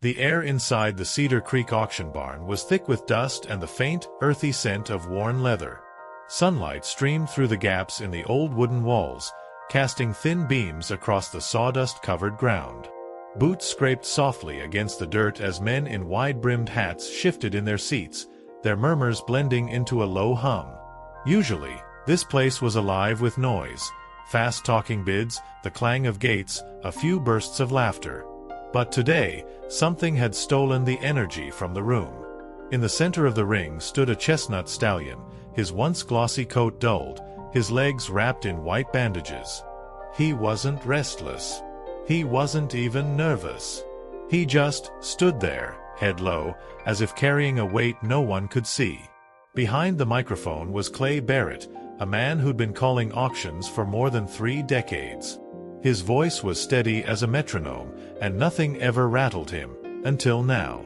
The air inside the Cedar Creek auction barn was thick with dust and the faint, earthy scent of worn leather. Sunlight streamed through the gaps in the old wooden walls, casting thin beams across the sawdust-covered ground. Boots scraped softly against the dirt as men in wide-brimmed hats shifted in their seats, their murmurs blending into a low hum. Usually, this place was alive with noise, fast-talking bids, the clang of gates, a few bursts of laughter. But today, something had stolen the energy from the room. In the center of the ring stood a chestnut stallion, his once glossy coat dulled, his legs wrapped in white bandages. He wasn't restless. He wasn't even nervous. He just stood there, head low, as if carrying a weight no one could see. Behind the microphone was Clay Barrett, a man who'd been calling auctions for more than 3 decades. His voice was steady as a metronome, and nothing ever rattled him, until now.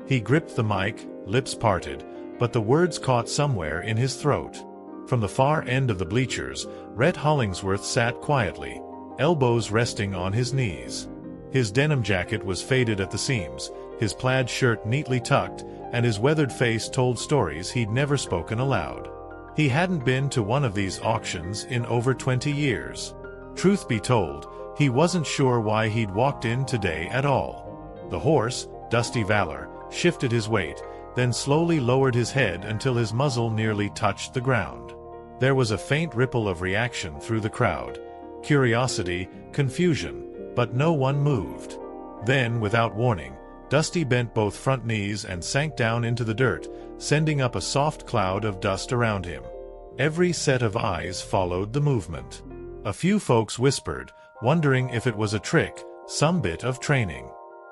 He gripped the mic, lips parted, but the words caught somewhere in his throat. From the far end of the bleachers, Rhett Hollingsworth sat quietly, elbows resting on his knees. His denim jacket was faded at the seams, his plaid shirt neatly tucked, and his weathered face told stories he'd never spoken aloud. He hadn't been to one of these auctions in over 20 years. Truth be told, he wasn't sure why he'd walked in today at all. The horse, Dusty Valor, shifted his weight, then slowly lowered his head until his muzzle nearly touched the ground. There was a faint ripple of reaction through the crowd, curiosity, confusion, but no one moved. Then, without warning, Dusty bent both front knees and sank down into the dirt, sending up a soft cloud of dust around him. Every set of eyes followed the movement. A few folks whispered, wondering if it was a trick, some bit of training.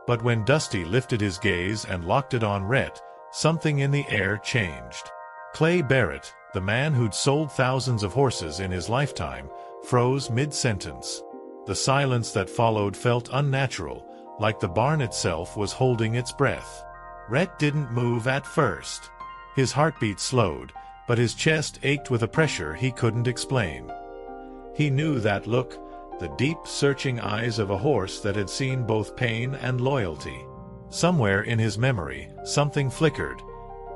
But when Dusty lifted his gaze and locked it on Rhett, something in the air changed. Clay Barrett, the man who'd sold thousands of horses in his lifetime, froze mid-sentence. The silence that followed felt unnatural, like the barn itself was holding its breath. Rhett didn't move at first. His heartbeat slowed, but his chest ached with a pressure he couldn't explain. He knew that look, the deep, searching eyes of a horse that had seen both pain and loyalty. Somewhere in his memory, something flickered,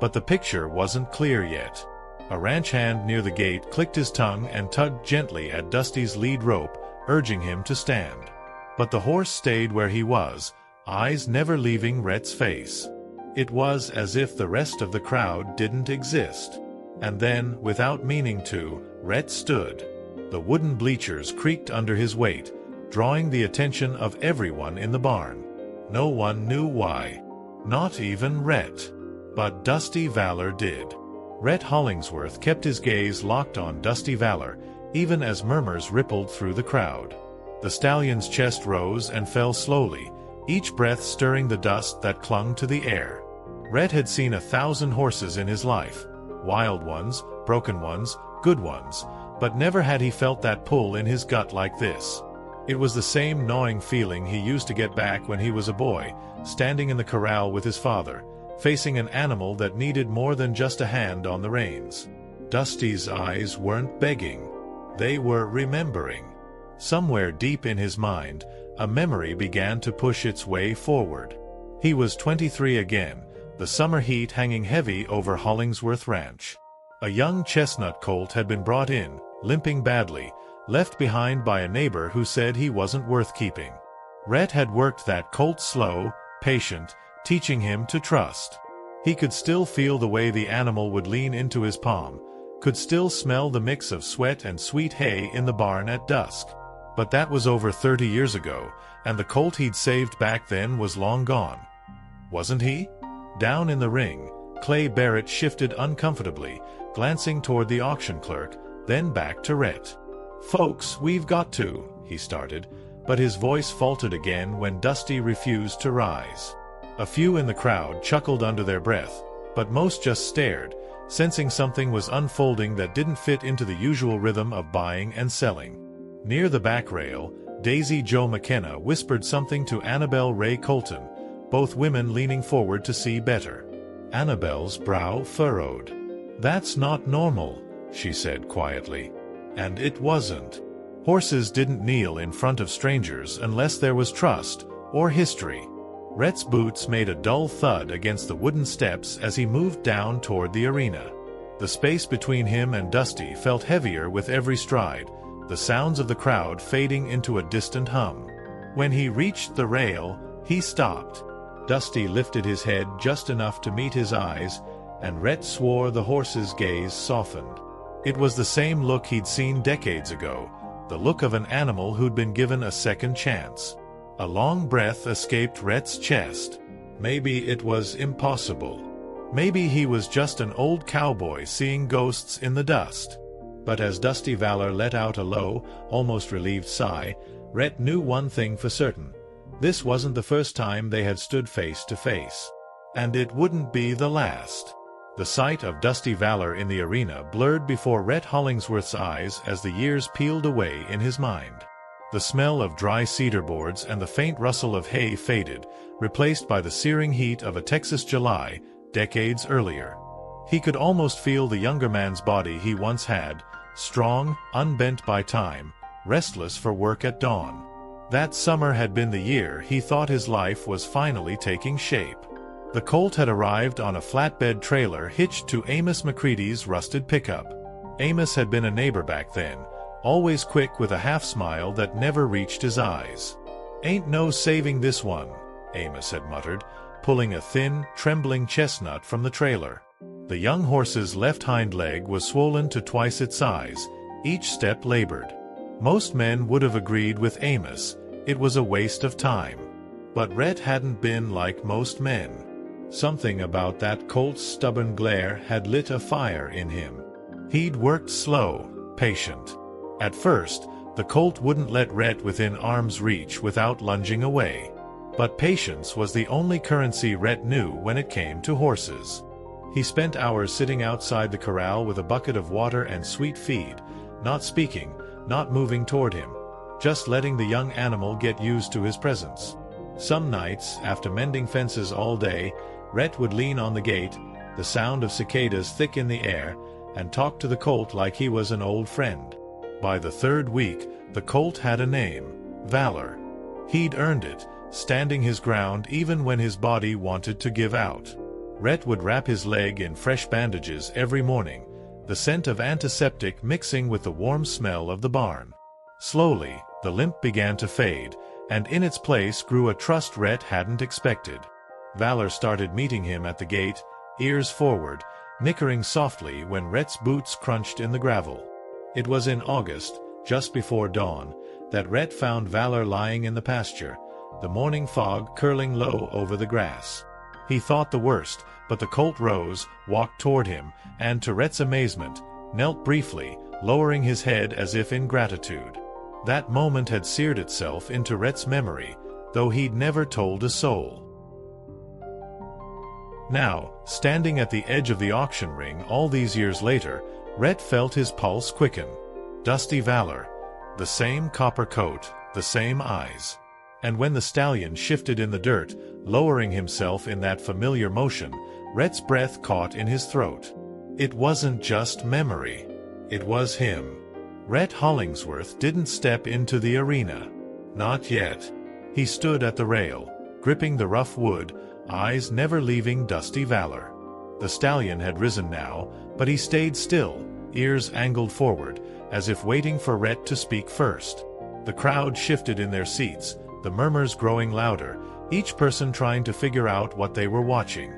but the picture wasn't clear yet. A ranch hand near the gate clicked his tongue and tugged gently at Dusty's lead rope, urging him to stand. But the horse stayed where he was, eyes never leaving Rhett's face. It was as if the rest of the crowd didn't exist. And then, without meaning to, Rhett stood. The wooden bleachers creaked under his weight, drawing the attention of everyone in the barn. No one knew why. Not even Rhett. But Dusty Valor did. Rhett Hollingsworth kept his gaze locked on Dusty Valor, even as murmurs rippled through the crowd. The stallion's chest rose and fell slowly, each breath stirring the dust that clung to the air. Rhett had seen 1,000 horses in his life. Wild ones, broken ones, good ones. But never had he felt that pull in his gut like this. It was the same gnawing feeling he used to get back when he was a boy, standing in the corral with his father, facing an animal that needed more than just a hand on the reins. Dusty's eyes weren't begging. They were remembering. Somewhere deep in his mind, a memory began to push its way forward. He was 23 again, the summer heat hanging heavy over Hollingsworth Ranch. A young chestnut colt had been brought in, limping badly, left behind by a neighbor who said he wasn't worth keeping. Rhett had worked that colt slow, patient, teaching him to trust. He could still feel the way the animal would lean into his palm, could still smell the mix of sweat and sweet hay in the barn at dusk. But that was over 30 years ago, and the colt he'd saved back then was long gone. Wasn't he? Down in the ring, Clay Barrett shifted uncomfortably, glancing toward the auction clerk, then back to Rhett. "Folks, we've got to," he started, but his voice faltered again when Dusty refused to rise. A few in the crowd chuckled under their breath, but most just stared, sensing something was unfolding that didn't fit into the usual rhythm of buying and selling. Near the back rail, Daisy Jo McKenna whispered something to Annabelle Ray Colton, both women leaning forward to see better. Annabelle's brow furrowed. "That's not normal," she said quietly. And it wasn't. Horses didn't kneel in front of strangers unless there was trust or history. Rhett's boots made a dull thud against the wooden steps as he moved down toward the arena. The space between him and Dusty felt heavier with every stride, the sounds of the crowd fading into a distant hum. When he reached the rail, he stopped. Dusty lifted his head just enough to meet his eyes, and Rhett swore the horse's gaze softened. It was the same look he'd seen decades ago, the look of an animal who'd been given a second chance. A long breath escaped Rhett's chest. Maybe it was impossible. Maybe he was just an old cowboy seeing ghosts in the dust. But as Dusty Valor let out a low, almost relieved sigh, Rhett knew one thing for certain. This wasn't the first time they had stood face to face. And it wouldn't be the last. The sight of Dusty Valor in the arena blurred before Rhett Hollingsworth's eyes as the years peeled away in his mind. The smell of dry cedar boards and the faint rustle of hay faded, replaced by the searing heat of a Texas July, decades earlier. He could almost feel the younger man's body he once had, strong, unbent by time, restless for work at dawn. That summer had been the year he thought his life was finally taking shape. The colt had arrived on a flatbed trailer hitched to Amos McCready's rusted pickup. Amos had been a neighbor back then, always quick with a half-smile that never reached his eyes. "Ain't no saving this one," Amos had muttered, pulling a thin, trembling chestnut from the trailer. The young horse's left hind leg was swollen to twice its size, each step labored. Most men would have agreed with Amos, it was a waste of time. But Rhett hadn't been like most men. Something about that colt's stubborn glare had lit a fire in him. He'd worked slow, patient. At first, the colt wouldn't let Rhett within arm's reach without lunging away. But patience was the only currency Rhett knew when it came to horses. He spent hours sitting outside the corral with a bucket of water and sweet feed, not speaking, not moving toward him, just letting the young animal get used to his presence. Some nights, after mending fences all day, Rhett would lean on the gate, the sound of cicadas thick in the air, and talk to the colt like he was an old friend. By the third week, the colt had a name, Valor. He'd earned it, standing his ground even when his body wanted to give out. Rhett would wrap his leg in fresh bandages every morning, the scent of antiseptic mixing with the warm smell of the barn. Slowly, the limp began to fade, and in its place grew a trust Rhett hadn't expected. Valor started meeting him at the gate, ears forward, nickering softly when Rhett's boots crunched in the gravel. It was in August, just before dawn, that Rhett found Valor lying in the pasture, the morning fog curling low over the grass. He thought the worst, but the colt rose, walked toward him, and to Rhett's amazement, knelt briefly, lowering his head as if in gratitude. That moment had seared itself into Rhett's memory, though he'd never told a soul. Now, standing at the edge of the auction ring all these years later, Rhett felt his pulse quicken. Dusty Valor. The same copper coat, the same eyes. And when the stallion shifted in the dirt, lowering himself in that familiar motion, Rhett's breath caught in his throat. It wasn't just memory. It was him. Rhett Hollingsworth didn't step into the arena. Not yet. He stood at the rail, gripping the rough wood, eyes never leaving Dusty Valor. The stallion had risen now, but he stayed still, ears angled forward, as if waiting for Rhett to speak first. The crowd shifted in their seats, the murmurs growing louder, each person trying to figure out what they were watching.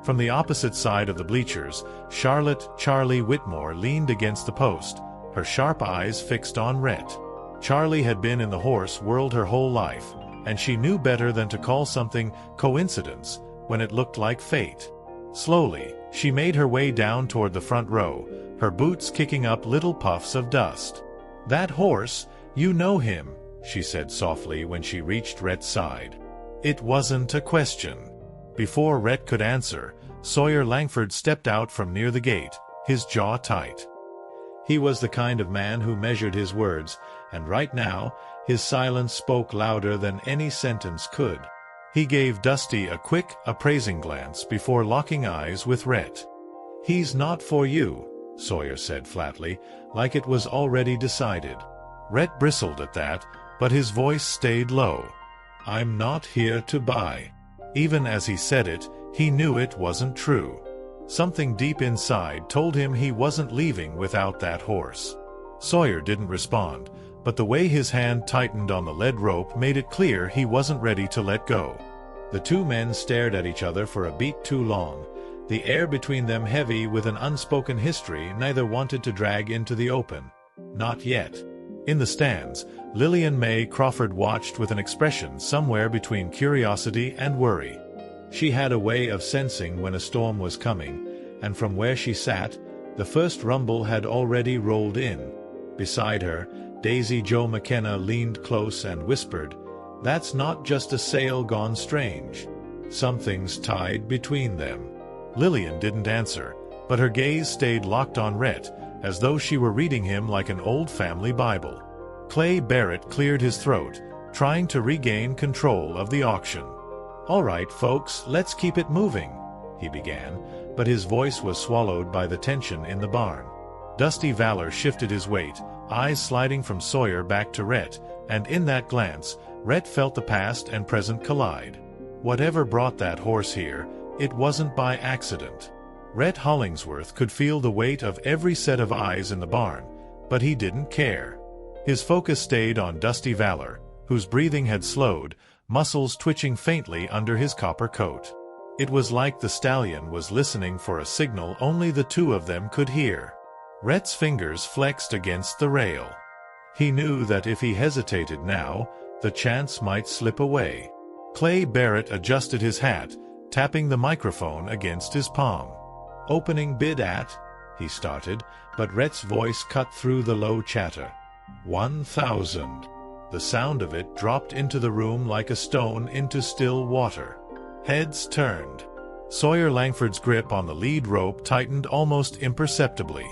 From the opposite side of the bleachers, Charlotte Charlie Whitmore leaned against the post, her sharp eyes fixed on Rhett. Charlie had been in the horse world her whole life, and she knew better than to call something coincidence when it looked like fate. Slowly, she made her way down toward the front row, her boots kicking up little puffs of dust. "That horse, you know him," she said softly when she reached Rhett's side. It wasn't a question. Before Rhett could answer, Sawyer Langford stepped out from near the gate, his jaw tight. He was the kind of man who measured his words, and right now, his silence spoke louder than any sentence could. He gave Dusty a quick, appraising glance before locking eyes with Rhett. "He's not for you," Sawyer said flatly, like it was already decided. Rhett bristled at that, but his voice stayed low. "I'm not here to buy." Even as he said it, he knew it wasn't true. Something deep inside told him he wasn't leaving without that horse. Sawyer didn't respond, but the way his hand tightened on the lead rope made it clear he wasn't ready to let go. The two men stared at each other for a beat too long, the air between them heavy with an unspoken history neither wanted to drag into the open. Not yet. In the stands, Lillian May Crawford watched with an expression somewhere between curiosity and worry. She had a way of sensing when a storm was coming, and from where she sat, the first rumble had already rolled in. Beside her, Daisy Jo McKenna leaned close and whispered, "That's not just a sail gone strange. Something's tied between them." Lillian didn't answer, but her gaze stayed locked on Rhett, as though she were reading him like an old family Bible. Clay Barrett cleared his throat, trying to regain control of the auction. "All right, folks, let's keep it moving," he began, but his voice was swallowed by the tension in the barn. Dusty Valor shifted his weight, eyes sliding from Sawyer back to Rhett, and in that glance, Rhett felt the past and present collide. Whatever brought that horse here, it wasn't by accident. Rhett Hollingsworth could feel the weight of every set of eyes in the barn, but he didn't care. His focus stayed on Dusty Valor, whose breathing had slowed, muscles twitching faintly under his copper coat. It was like the stallion was listening for a signal only the two of them could hear. Rhett's fingers flexed against the rail. He knew that if he hesitated now, the chance might slip away. Clay Barrett adjusted his hat, tapping the microphone against his palm. "Opening bid at," he started, but Rhett's voice cut through the low chatter. 1,000. The sound of it dropped into the room like a stone into still water. Heads turned. Sawyer Langford's grip on the lead rope tightened almost imperceptibly.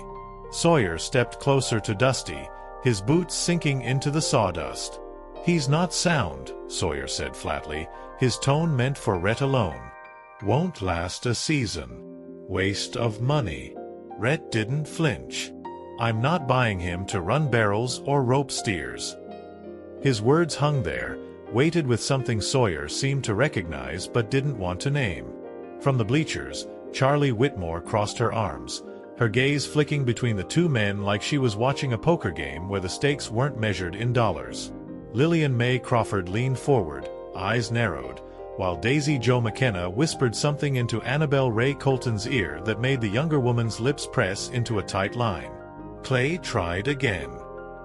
Sawyer stepped closer to Dusty, his boots sinking into the sawdust. "He's not sound," Sawyer said flatly, his tone meant for Rhett alone. "Won't last a season. Waste of money." Rhett didn't flinch. "I'm not buying him to run barrels or rope steers." His words hung there, weighted with something Sawyer seemed to recognize but didn't want to name. From the bleachers, Charlie Whitmore crossed her arms, her gaze flicking between the two men like she was watching a poker game where the stakes weren't measured in dollars. Lillian May Crawford leaned forward, eyes narrowed, while Daisy Jo McKenna whispered something into Annabelle Ray Colton's ear that made the younger woman's lips press into a tight line. Clay tried again.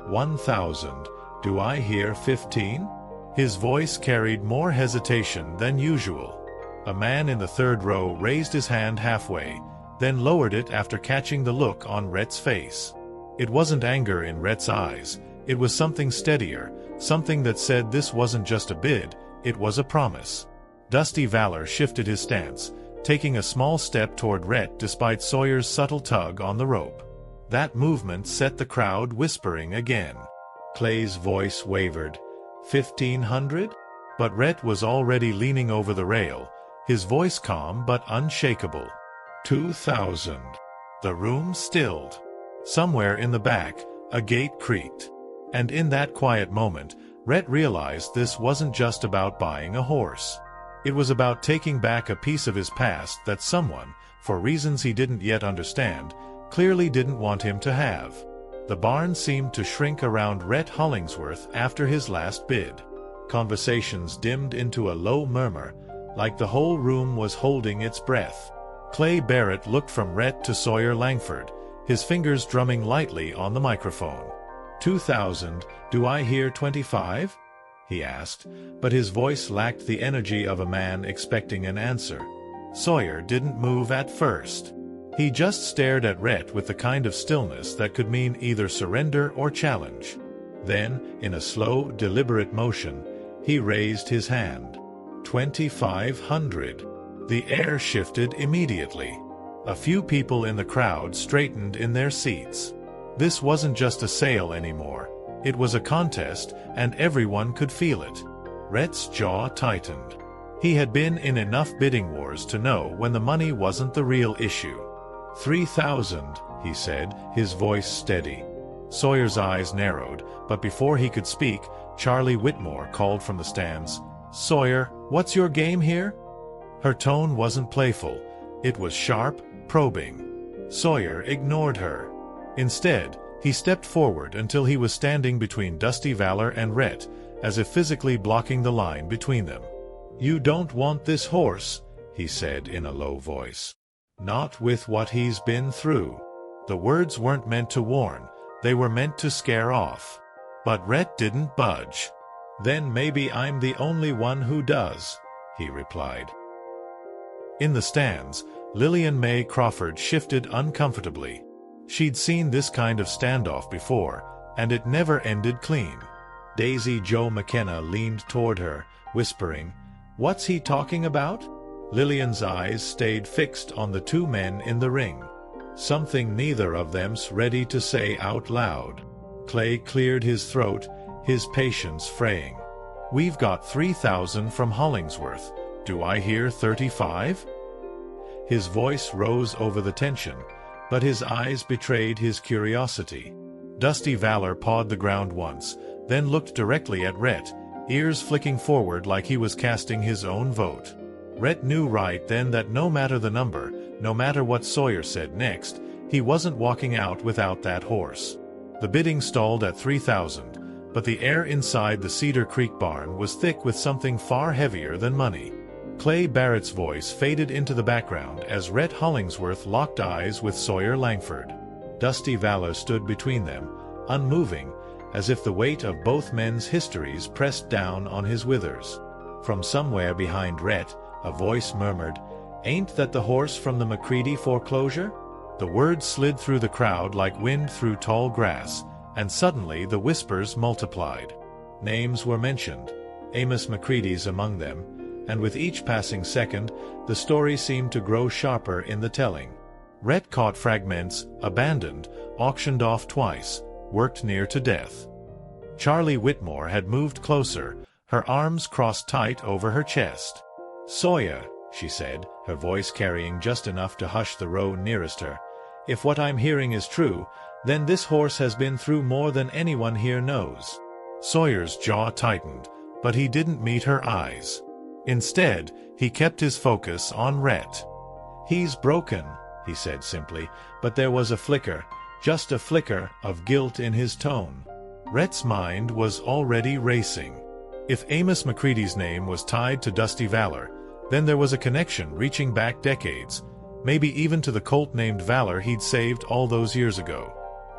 1,000. Do I hear 15? His voice carried more hesitation than usual. A man in the third row raised his hand halfway, then lowered it after catching the look on Rhett's face. It wasn't anger in Rhett's eyes, it was something steadier, something that said this wasn't just a bid, it was a promise. Dusty Valor shifted his stance, taking a small step toward Rhett despite Sawyer's subtle tug on the rope. That movement set the crowd whispering again. Clay's voice wavered. 1,500? But Rhett was already leaning over the rail, his voice calm but unshakable. 2,000. The room stilled. Somewhere in the back, a gate creaked. And in that quiet moment, Rhett realized this wasn't just about buying a horse. It was about taking back a piece of his past that someone, for reasons he didn't yet understand, clearly didn't want him to have. The barn seemed to shrink around Rhett Hollingsworth after his last bid. Conversations dimmed into a low murmur, like the whole room was holding its breath. Clay Barrett looked from Rhett to Sawyer Langford, his fingers drumming lightly on the microphone. 2,000, do I hear 25? He asked, but his voice lacked the energy of a man expecting an answer. Sawyer didn't move at first. He just stared at Rhett with the kind of stillness that could mean either surrender or challenge. Then, in a slow, deliberate motion, he raised his hand. 2,500. The air shifted immediately. A few people in the crowd straightened in their seats. This wasn't just a sale anymore. It was a contest, and everyone could feel it. Rhett's jaw tightened. He had been in enough bidding wars to know when the money wasn't the real issue. 3,000, he said, his voice steady. Sawyer's eyes narrowed, but before he could speak, Charlie Whitmore called from the stands, "Sawyer, what's your game here?" Her tone wasn't playful. It was sharp, probing. Sawyer ignored her. Instead, he stepped forward until he was standing between Dusty Valor and Rhett, as if physically blocking the line between them. "You don't want this horse," he said in a low voice. "Not with what he's been through." The words weren't meant to warn, they were meant to scare off. But Rhett didn't budge. "Then maybe I'm the only one who does," he replied. In the stands, Lillian May Crawford shifted uncomfortably. She'd seen this kind of standoff before, and it never ended clean. Daisy Jo McKenna leaned toward her, whispering, "What's he talking about?" Lillian's eyes stayed fixed on the two men in the ring. Something neither of them's ready to say out loud. Clay cleared his throat, his patience fraying. "We've got 3,000 from Hollingsworth. Do I hear 35? His voice rose over the tension, but his eyes betrayed his curiosity. Dusty Valor pawed the ground once, then looked directly at Rhett, ears flicking forward like he was casting his own vote. Rhett knew right then that no matter the number, no matter what Sawyer said next, he wasn't walking out without that horse. The bidding stalled at 3,000, but the air inside the Cedar Creek barn was thick with something far heavier than money. Clay Barrett's voice faded into the background as Rhett Hollingsworth locked eyes with Sawyer Langford. Dusty Valor stood between them, unmoving, as if the weight of both men's histories pressed down on his withers. From somewhere behind Rhett, a voice murmured, "Ain't that the horse from the McCready foreclosure?" The words slid through the crowd like wind through tall grass, and suddenly the whispers multiplied. Names were mentioned, Amos McCready's among them, and with each passing second, the story seemed to grow sharper in the telling. Rhett caught fragments, abandoned, auctioned off twice, worked near to death. Charlie Whitmore had moved closer, her arms crossed tight over her chest. "Sawyer," she said, her voice carrying just enough to hush the row nearest her, "if what I'm hearing is true, then this horse has been through more than anyone here knows." Sawyer's jaw tightened, but he didn't meet her eyes. Instead, he kept his focus on Rhett. "He's broken," he said simply, but there was a flicker, just a flicker, of guilt in his tone. Rhett's mind was already racing. If Amos McCready's name was tied to Dusty Valor, then there was a connection reaching back decades, maybe even to the colt named Valor he'd saved all those years ago.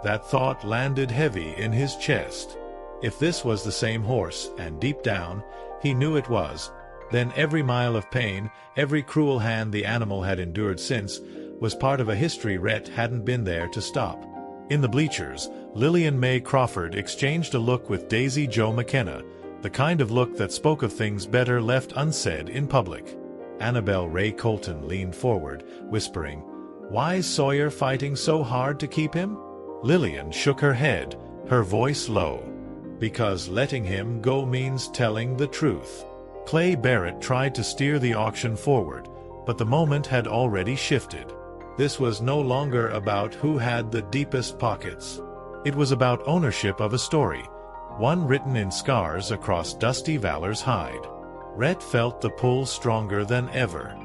That thought landed heavy in his chest. If this was the same horse, and deep down, he knew it was, then every mile of pain, every cruel hand the animal had endured since, was part of a history Rhett hadn't been there to stop. In the bleachers, Lillian May Crawford exchanged a look with Daisy Jo McKenna, the kind of look that spoke of things better left unsaid in public. Annabelle Ray Colton leaned forward, whispering, "Why's Sawyer fighting so hard to keep him?" Lillian shook her head, her voice low. "Because letting him go means telling the truth." Clay Barrett tried to steer the auction forward, but the moment had already shifted. This was no longer about who had the deepest pockets. It was about ownership of a story, one written in scars across Dusty Valor's hide. Rhett felt the pull stronger than ever.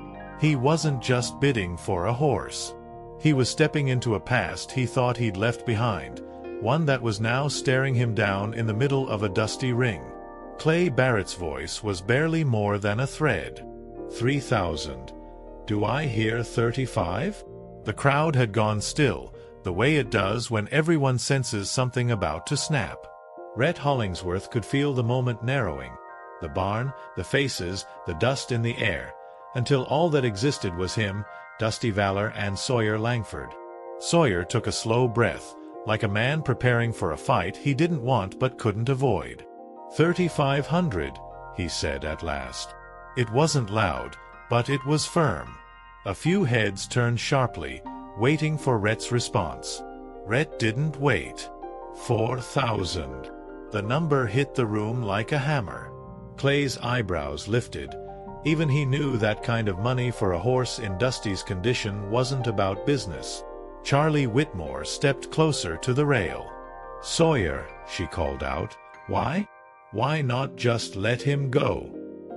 He wasn't just bidding for a horse. He was stepping into a past he thought he'd left behind, one that was now staring him down in the middle of a dusty ring. Clay Barrett's voice was barely more than a thread. 3,000. Do I hear 35? The crowd had gone still, the way it does when everyone senses something about to snap. Rhett Hollingsworth could feel the moment narrowing. The barn, the faces, the dust in the air, until all that existed was him, Dusty Valor, and Sawyer Langford. Sawyer took a slow breath, like a man preparing for a fight he didn't want but couldn't avoid. 3,500, he said at last. It wasn't loud, but it was firm. A few heads turned sharply, waiting for Rhett's response. Rhett didn't wait. 4,000. The number hit the room like a hammer. Clay's eyebrows lifted. Even he knew that kind of money for a horse in Dusty's condition wasn't about business. Charlie Whitmore stepped closer to the rail. "Sawyer," she called out, "why? Why not just let him go?"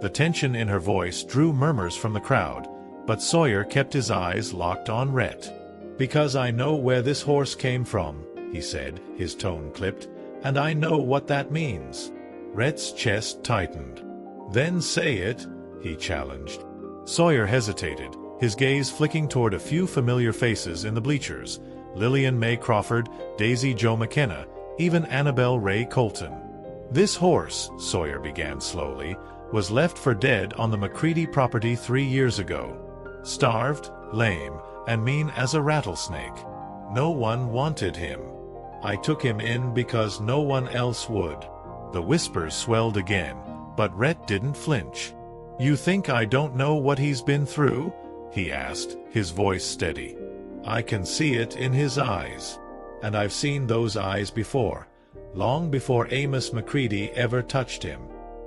The tension in her voice drew murmurs from the crowd, but Sawyer kept his eyes locked on Rhett. "Because I know where this horse came from," he said, his tone clipped, "and I know what that means." Rhett's chest tightened. "Then say it," he challenged. Sawyer hesitated, his gaze flicking toward a few familiar faces in the bleachers: Lillian May Crawford, Daisy Jo McKenna, even Annabelle Ray Colton. "This horse," Sawyer began slowly, "was left for dead on the McCready property 3 years ago. Starved, lame, and mean as a rattlesnake. No one wanted him. I took him in because no one else would." The whispers swelled again, but Rhett didn't flinch. "You think I don't know what he's been through?" he asked, his voice steady. "I can see it in his eyes. And I've seen those eyes before, long before Amos McCready ever touched him."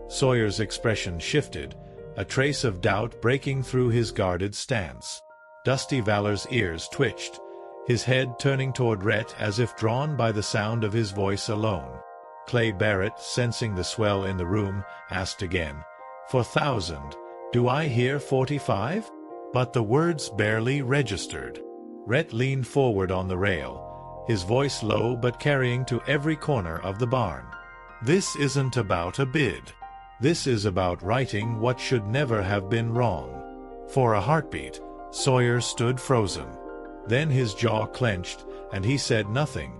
Sawyer's expression shifted, a trace of doubt breaking through his guarded stance. Dusty Valor's ears twitched, his head turning toward Rhett as if drawn by the sound of his voice alone. Clay Barrett, sensing the swell in the room, asked again, "4,000, do I hear 45? But the words barely registered. Rhett leaned forward on the rail, his voice low but carrying to every corner of the barn. "This isn't about a bid. This is about righting what should never have been wrong." For a heartbeat, Sawyer stood frozen. Then his jaw clenched, and he said nothing,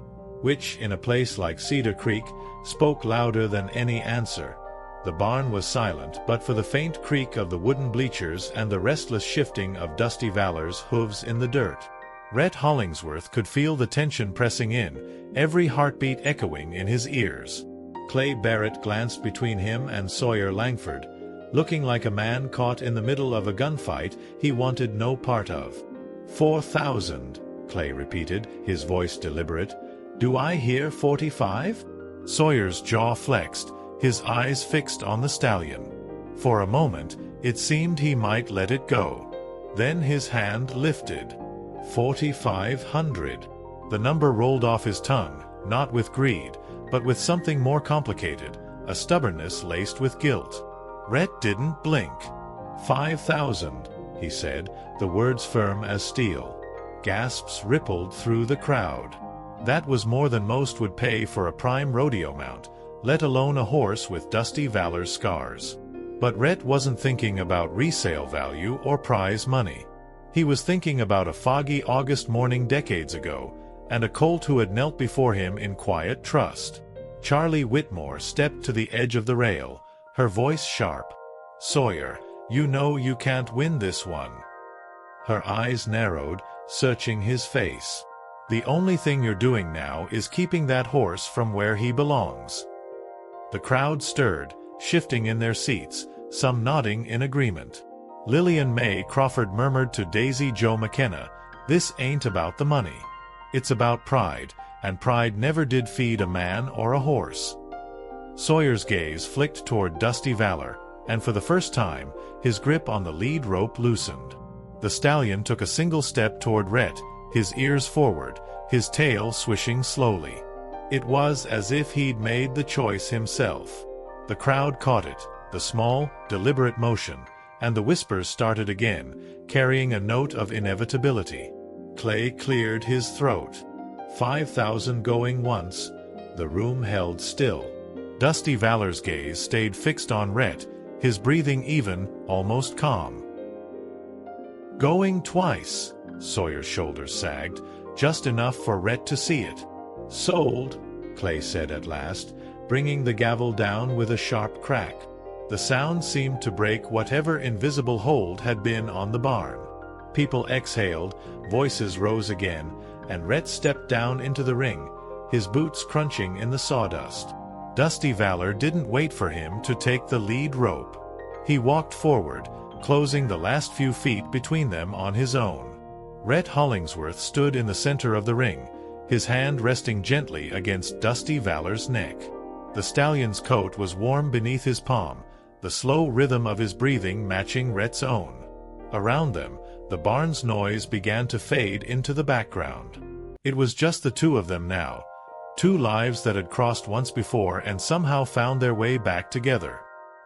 which, in a place like Cedar Creek, spoke louder than any answer. The barn was silent but for the faint creak of the wooden bleachers and the restless shifting of Dusty Valor's hooves in the dirt. Rhett Hollingsworth could feel the tension pressing in, every heartbeat echoing in his ears. Clay Barrett glanced between him and Sawyer Langford, looking like a man caught in the middle of a gunfight he wanted no part of. 4,000, Clay repeated, his voice deliberate. "Do I hear 45? Sawyer's jaw flexed, his eyes fixed on the stallion. For a moment, it seemed he might let it go. Then his hand lifted. 4,500. The number rolled off his tongue, not with greed, but with something more complicated, a stubbornness laced with guilt. Rhett didn't blink. 5,000, he said, the words firm as steel. Gasps rippled through the crowd. That was more than most would pay for a prime rodeo mount, let alone a horse with Dusty Valor's scars. But Rhett wasn't thinking about resale value or prize money. He was thinking about a foggy August morning decades ago, and a colt who had knelt before him in quiet trust. Charlie Whitmore stepped to the edge of the rail, her voice sharp. "Sawyer, you know you can't win this one." Her eyes narrowed, searching his face. "The only thing you're doing now is keeping that horse from where he belongs." The crowd stirred, shifting in their seats, some nodding in agreement. Lillian May Crawford murmured to Daisy Jo McKenna, "This ain't about the money. It's about pride, and pride never did feed a man or a horse." Sawyer's gaze flicked toward Dusty Valor, and for the first time, his grip on the lead rope loosened. The stallion took a single step toward Rhett, his ears forward, his tail swishing slowly. It was as if he'd made the choice himself. The crowd caught it, the small, deliberate motion, and the whispers started again, carrying a note of inevitability. Clay cleared his throat. 5,000 going once. The room held still. Dusty Valor's gaze stayed fixed on Rhett, his breathing even, almost calm. "Going twice." Sawyer's shoulders sagged, just enough for Rhett to see it. "Sold," Clay said at last, bringing the gavel down with a sharp crack. The sound seemed to break whatever invisible hold had been on the barn. People exhaled, voices rose again, and Rhett stepped down into the ring, his boots crunching in the sawdust. Dusty Valor didn't wait for him to take the lead rope. He walked forward, closing the last few feet between them on his own. Rhett Hollingsworth stood in the center of the ring, his hand resting gently against Dusty Valor's neck. The stallion's coat was warm beneath his palm, the slow rhythm of his breathing matching Rhett's own. Around them, the barn's noise began to fade into the background. It was just the two of them now, two lives that had crossed once before and somehow found their way back together.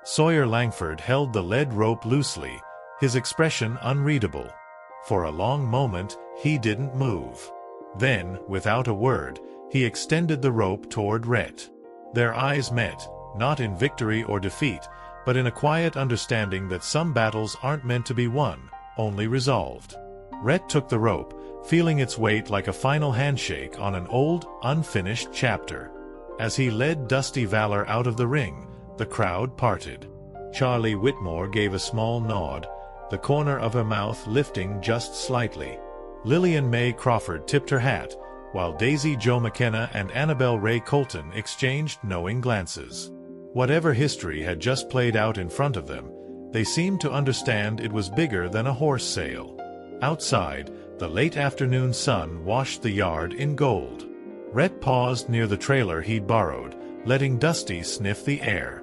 Sawyer Langford held the lead rope loosely, his expression unreadable. For a long moment, he didn't move. Then, without a word, he extended the rope toward Rhett. Their eyes met, not in victory or defeat, but in a quiet understanding that some battles aren't meant to be won, only resolved. Rhett took the rope, feeling its weight like a final handshake on an old, unfinished chapter. As he led Dusty Valor out of the ring, the crowd parted. Charlie Whitmore gave a small nod, the corner of her mouth lifting just slightly. Lillian Mae Crawford tipped her hat, while Daisy Jo McKenna and Annabelle Ray Colton exchanged knowing glances. Whatever history had just played out in front of them, they seemed to understand it was bigger than a horse sale. Outside, the late afternoon sun washed the yard in gold. Rhett paused near the trailer he'd borrowed, letting Dusty sniff the air.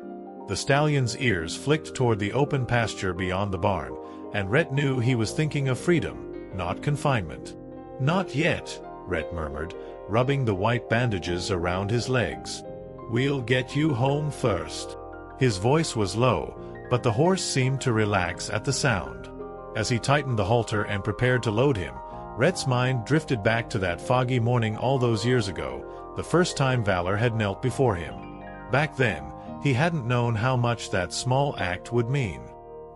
The stallion's ears flicked toward the open pasture beyond the barn, and Rhett knew he was thinking of freedom, not confinement. "Not yet," Rhett murmured, rubbing the white bandages around his legs. "We'll get you home first." His voice was low, but the horse seemed to relax at the sound. As he tightened the halter and prepared to load him, Rhett's mind drifted back to that foggy morning all those years ago, the first time Valor had knelt before him. Back then, he hadn't known how much that small act would mean.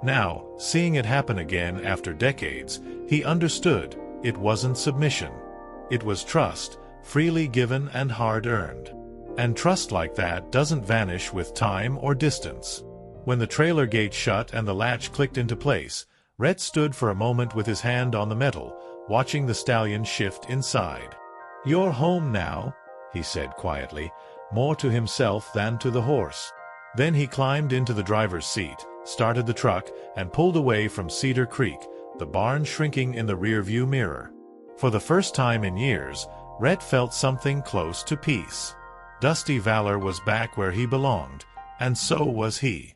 Now, seeing it happen again after decades, he understood it wasn't submission. It was trust, freely given and hard-earned. And trust like that doesn't vanish with time or distance. When the trailer gate shut and the latch clicked into place, Rhett stood for a moment with his hand on the metal, watching the stallion shift inside. "You're home now," he said quietly, more to himself than to the horse. Then he climbed into the driver's seat, started the truck, and pulled away from Cedar Creek, the barn shrinking in the rearview mirror. For the first time in years, Rhett felt something close to peace. Dusty Valor was back where he belonged, and so was he.